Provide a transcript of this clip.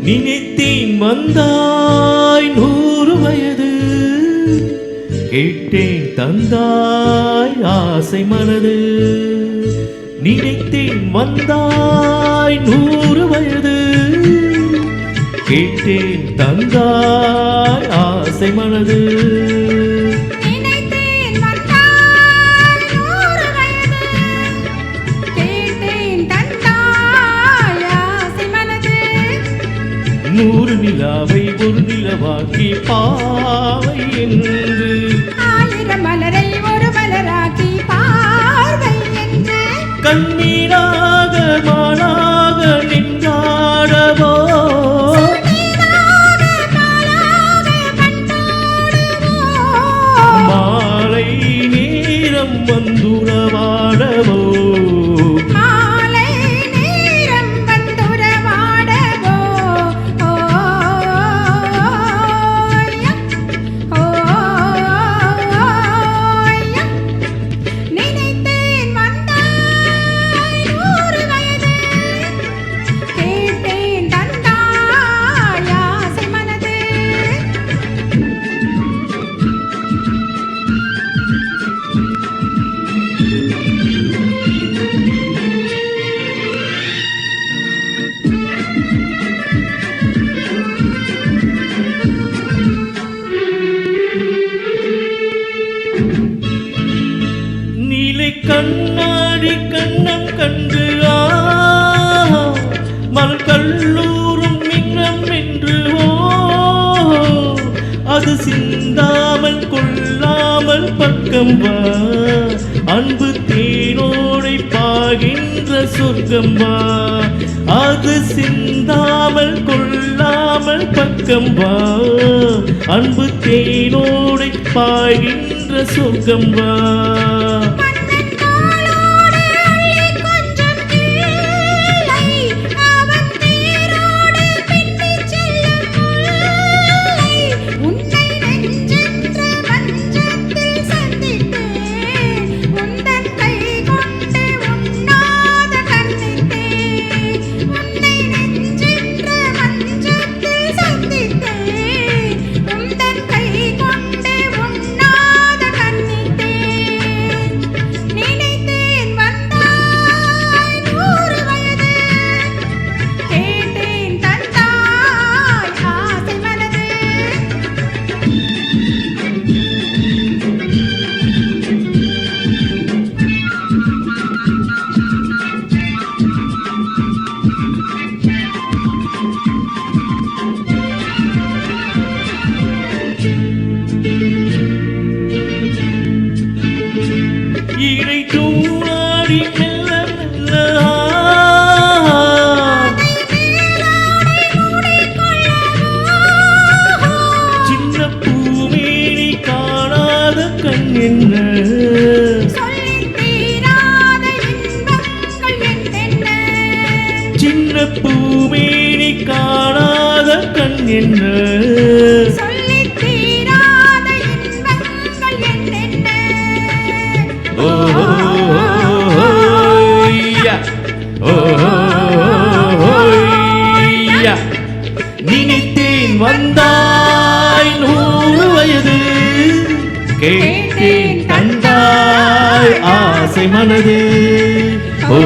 நினைத்தேன் வந்தாய் 100 வயது, கேட்டேன் தந்தாய் ஆசை மனது. நினைத்தேன் வந்தாய் 100 வயது, கேட்டேன் தந்தாய் ஆசை மனது. நூறு நிலாவை ஒரு நிலவாக்கி பாவை என்று, 1000 மலரை ஒரு மலராக்கி பார்வை என்று, கண்ணீராக மானாக நின்றாடவோ, மாலை நேரம் வந்துறவாடவோ, கண்ணாடி கண்ணம் கண்டு மல் கல்லூரும் மின்னம் என்று அது சிந்தாமல் கொள்ளாமல் பக்கம் வா, அன்பு தேனோடை பாகின்ற சொர்க்கம் வா, அது சிந்தாமல் கொள்ளாமல் பக்கம் வா, அன்பு தேனோடை பாகின்ற சொர்க்கம் வா. இறை தூளாடி மெல்ல மெல்ல சின்ன பூமேனி காணாத கண் என்ன, சின்ன பூமேனி காணாத கண் என்ன, நினைத்தேன் வந்தாய் 100 வயது, கேட்டேன் தந்தாய் ஆசை மனது. ஓ